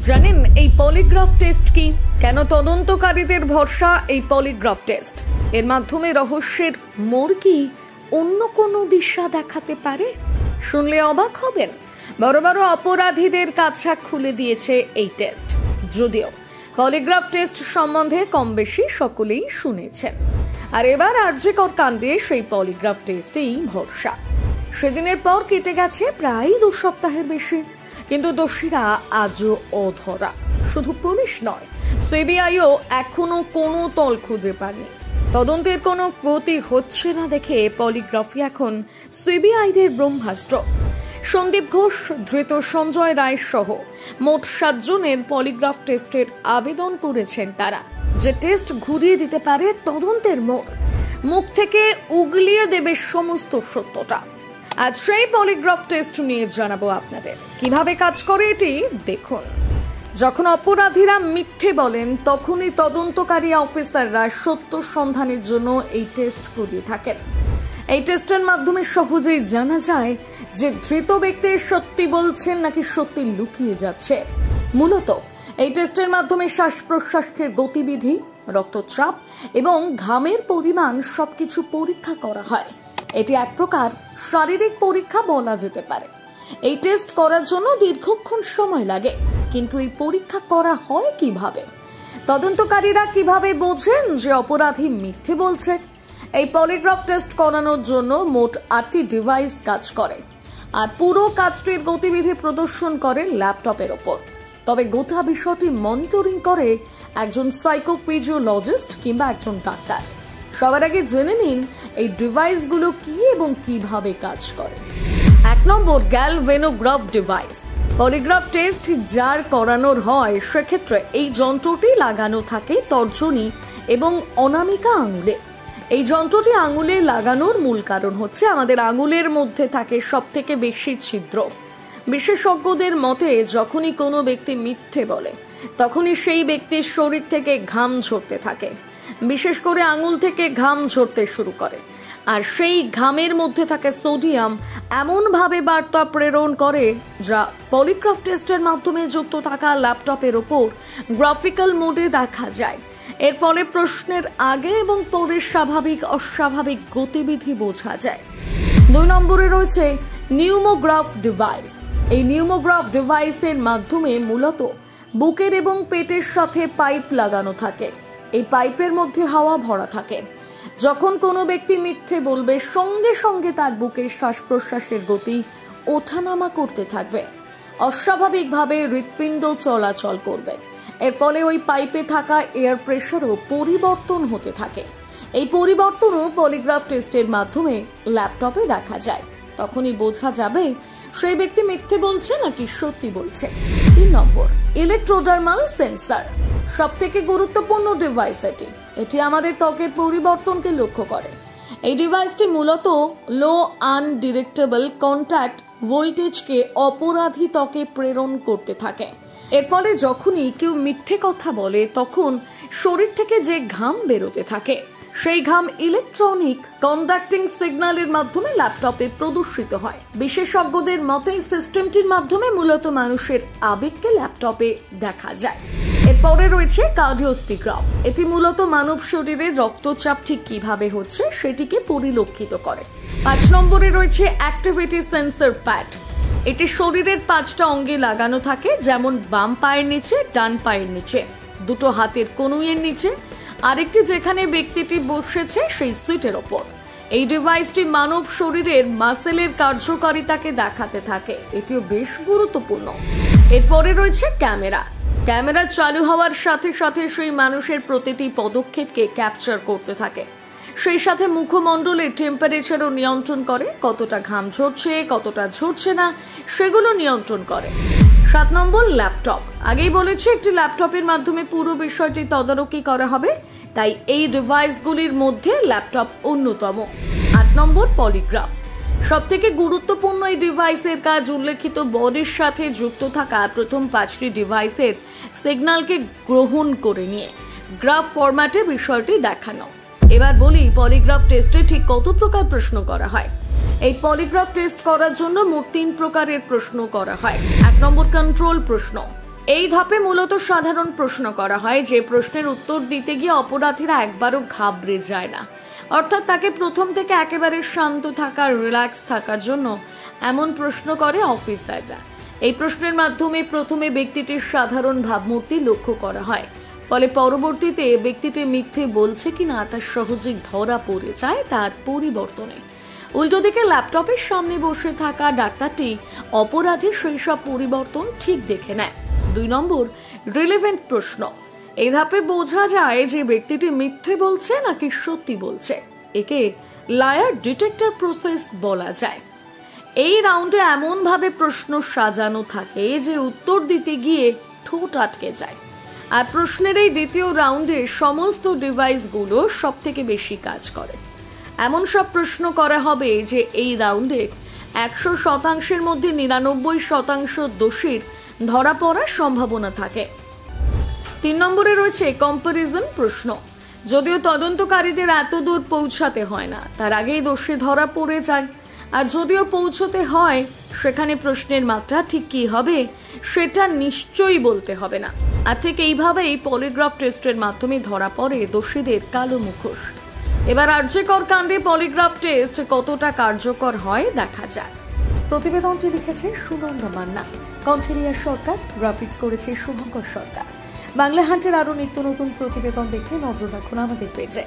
জানেন এই polygraph test কি? কেন তদন্তকারীদের ভরসা এই পলিগ্রাফ টেস্ট? এর মাধ্যমে রহস্যের মোড় কি অন্য কোনো দিশা দেখাতে পারে? শুনলে অবাক হবেন। বড় বড় অপরাধীদের কাছা খুলে দিয়েছে এই টেস্ট। যদিও পলিগ্রাফ টেস্ট সম্বন্ধে কম বেশি সকলেই শুনেছেন, আর এবার আরজিকর কাণ্ডে সেই পলিগ্রাফ টেস্টেই ভরসা। সেদিনের পর কেটে গেছে প্রায় 2 সপ্তাহের বেশি, কিন্তু দোষীরা আজও অধরা। শুধু পুলিশ নয়, সিবিআইও এখনো কোনো তল খুঁজে পায়নি। তদন্তের কোনো গতি হচ্ছে না দেখে পলিগ্রাফি এখন সিবিআইদের ব্রহ্মাস্ত্র। সন্দীপ ঘোষ, ধৃত সঞ্জয় রায় সহ মোট 7 জনের পলিগ্রাফ টেস্টের আবেদন করেছেন তারা, যে টেস্ট ঘুরিয়ে দিতে পারে তদন্তের মোড়, মুখ থেকে উগলিয়ে দেবে সমস্ত সত্যটা। আজ সেই পলিগ্রাফ টেস্ট নিয়ে জানাবো আপনাদের কিভাবে কাজ করে এটি দেখুন। যখন অপরাধীরা মিথ্যে বলেন, তখনই তদন্তকারী অফিসাররা সত্য সন্ধানের জন্য এই টেস্ট করিয়ে থাকেন। এই টেস্টের মাধ্যমে সহজেই জানা যায় যে ধৃত ব্যক্তি সত্যি বলছেন নাকি সত্যি লুকিয়ে যাচ্ছে। মূলত এই টেস্টের মাধ্যমে শ্বাস প্রশ্বাসের গতিবিধি, রক্তচাপ এবং ঘামের পরিমাণ সবকিছু পরীক্ষা করা হয়। এটি এক প্রকার শারীরিক পরীক্ষা বলা যেতে পারে। এই টেস্ট করার জন্য দীর্ঘক্ষণ সময় লাগে, কিন্তু এই পরীক্ষা করা হয় কিভাবে? তদন্তকারীরা কিভাবে বোঝেন যে অপরাধী মিথ্যে বলছে? এই পলিগ্রাফ টেস্ট করানোর জন্য মোট 8টি ডিভাইস কাজ করে, আর পুরো কাজটির গতিবিধি প্রদর্শন করে ল্যাপটপের ওপর। তবে গোটা বিষয়টি মনিটরিং করে একজন সাইকোফিজিওলজিস্ট কিংবা একজন ডাক্তার। সবার আগে জেনে নিন এই ডিভাইসগুলো কি এবং কিভাবে কাজ করে। 1 নম্বর, গ্যালভেনোগ্রাফ ডিভাইস। পলিগ্রাফ টেস্ট যার করানোর হয়, সেক্ষেত্রে এই যন্ত্রটি লাগানো থাকে তর্জনী এবং অনামিকা আঙুলে। এই যন্ত্রটি আঙুলে লাগানোর মূল কারণ হচ্ছে আমাদের আঙুলের মধ্যে থাকে সব থেকে বেশি ছিদ্র। বিশেষজ্ঞদের মতে যখনই কোনো ব্যক্তি মিথ্যে বলে, তখনই সেই ব্যক্তির শরীর থেকে ঘাম ঝরতে থাকে। বিশেষ করে আঙুল থেকে ঘাম ঝরতে শুরু করে, আর সেই ঘামের মধ্যে থাকে সোডিয়াম এমনভাবে বার্তা প্রেরণ করে, যা পলিগ্রাফ টেস্টের মাধ্যমে যুক্ত থাকা ল্যাপটপের ওপর গ্রাফিক্যাল মোডে দেখা যায়। এর ফলে প্রশ্নের আগে এবং পরে স্বাভাবিক অস্বাভাবিক গতিবিধি বোঝা যায়। 2 নম্বরে রয়েছে নিউমোগ্রাফ ডিভাইস। এই নিউমোগ্রাফ ডিভাইসের মাধ্যমে মূলত বুকের এবং পেটের সাথে পাইপ লাগানো থাকে। এই পাইপের মধ্যে হাওয়া ভরা থাকে। যখন কোনো ব্যক্তি মিথ্যে বলবে, সঙ্গে সঙ্গে তার বুকের শ্বাস প্রশ্বাসের গতি ওঠানামা করতে থাকবে। অস্বাভাবিকভাবে হৃৎপিণ্ড চলাচল করবে। এর ফলে ওই পাইপে থাকা এয়ার প্রেশারও পরিবর্তন হতে থাকে। এই পরিবর্তনও পলিগ্রাফ টেস্টের মাধ্যমে ল্যাপটপে দেখা যায়। তখনই বোঝা যাবে সেই ব্যক্তি মিথ্যে বলছে নাকি সত্যি বলছে। 3 নম্বর, ইলেকট্রোডার্মাল সেন্সর। সব থেকে গুরুত্বপূর্ণ ডিভাইস এটি। এটি আমাদের ত্বকের পরিবর্তনকে লক্ষ্য করে। এই ডিভাইসটি মূলত লো আনডিরেক্টেবল কন্ট্যাক্ট ভোল্টেজকে অপরাধী ত্বকে প্রেরণ করতে থাকে। এর ফলে যখনই কেউ মিথ্যে কথা বলে, তখন শরীর থেকে যে ঘাম বেরোতে থাকে, সেই ঘাম ইলেকট্রনিক কন্ডাক্টিং সিগন্যালের মাধ্যমে ল্যাপটপে প্রদর্শিত হয়। বিশেষজ্ঞদের মতে সিস্টেমটির মাধ্যমে মূলত মানুষের আবেগকে ল্যাপটপে দেখা যায়। এরপরে রয়েছে কার্ডিওস্পিগ্রাফ। এটি মূলত মানব শরীরের রক্তচাপ ঠিক কিভাবে হচ্ছে সেটিকে পরিলক্ষিত করে। 5 নম্বরে রয়েছে অ্যাক্টিভিটি সেন্সর প্যাড। এটি শরীরের 5টা অঙ্গে লাগানো থাকে, যেমন বাম পায়ের নিচে, ডান পায়ের নিচে, 2টো হাতের কনুইয়ের নিচে, আরেকটি যেখানে ব্যক্তিটি বসেছে সেই সিটের ওপর। এই ডিভাইসটি মানব শরীরের মাসেলের কার্যকারিতাকে দেখাতে থাকে। এটিও বেশ গুরুত্বপূর্ণ। এরপরে রয়েছে ক্যামেরা। ক্যামেরা চালু হওয়ার সাথে সাথে সেই মানুষের প্রতিটি পদক্ষেপকে ক্যাপচার করতে থাকে। সেই সাথে মুখমণ্ডলের টেম্পারেচারও নিয়ন্ত্রণ করে। কতটা ঘাম ঝরছে, কতটা ঝরছে না, সেগুলো নিয়ন্ত্রণ করে। 7 নম্বর, ল্যাপটপ। আগেই বলেছি একটি ল্যাপটপের মাধ্যমে পুরো বিষয়টি তদারকি করা হবে, তাই এই ডিভাইসগুলির মধ্যে ল্যাপটপ অন্যতম। 8 নম্বর, পলিগ্রাফ। সব থেকে গুরুত্বপূর্ণ এই ডিভাইসের কাজ উল্লেখিত বডির সাথে যুক্ত থাকা প্রথম 5টি ডিভাইসের সিগন্যালকে গ্রহণ করে নিয়ে গ্রাফ ফরম্যাটে বিষয়টি দেখানো। এবার বলি পলিগ্রাফ টেস্টে ঠিক কত প্রকার প্রশ্ন করা হয়। এই পলিগ্রাফ টেস্ট করার জন্য মোট 3 প্রকারের প্রশ্ন করা হয়। 1 নম্বর, কন্ট্রোল প্রশ্ন। এই ধাপে মূলত সাধারণ প্রশ্ন করা হয়, যে প্রশ্নের উত্তর দিতে গিয়ে অপরাধীরা একবারও ঘাবড়ে যায় না। অর্থাৎ তাকে প্রথম থেকে একেবারে শান্ত থাকার, রিল্যাক্স থাকার জন্য এমন প্রশ্ন করে অফিসাররা। এই প্রশ্নের মাধ্যমে প্রথমে ব্যক্তিটির সাধারণ ভাবমূর্তি লক্ষ্য করা হয়, ফলে পরবর্তীতে ব্যক্তিটি মিথ্যে বলছে কিনা তা সহজেই ধরা পড়ে যায় তার পরিবর্তনে। উল্টো দিকে ল্যাপটপের সামনে বসে থাকা ডাক্তারটি অপরাধীর সেই সব পরিবর্তন ঠিক দেখে নেয়। 2 নম্বর, রিলেভেন্ট প্রশ্ন। এই ধাপে বোঝা যায় যে ব্যক্তিটি মিথ্যে বলছে নাকি সত্যি বলছে। একে লায়ার ডিটেক্টর প্রসেস বলা যায়। এই রাউন্ডে এমন ভাবে প্রশ্ন সাজানো থাকে যে উত্তর দিতে গিয়ে ঠোঁট আটকে যায়। আর প্রশ্নের এই দ্বিতীয় রাউন্ডে সমস্ত ডিভাইসগুলো সব থেকে বেশি কাজ করে। এমন সব প্রশ্ন করা হবে যে এই রাউন্ডে 100% মধ্যে 99% দোষীর ধরা পড়ার সম্ভাবনা থাকে। 3 নম্বরে রয়েছে কম্পারিজন প্রশ্ন। যদিও তদন্তকারীদের এত দূর পৌঁছাতে হয় না, তার আগেই দোষী ধরা পড়ে যায়। আর যদিও পৌঁছতে হয়, সেখানে প্রশ্নের মাত্রা ঠিক কি হবে সেটা নিশ্চয়ই বলতে হবে না। আর ঠিক এইভাবেই পলিগ্রাফ টেস্টের মাধ্যমে ধরা পড়ে দোষীদের কালো মুখোশ। এবার আরজিকর কাণ্ডে পলিগ্রাফ টেস্ট কতটা কার্যকর হয় দেখা যাক। প্রতিবেদনটি লিখেছে সুনন্দা মান্না, কণ্ঠেরিয়া সরকার, গ্রাফিক্স করেছে শুভঙ্কর সরকার। বাংলা হান্টের আরো নিত্য নতুন প্রতিবেদন দেখতে নজর রাখুন আমাদের পেজে।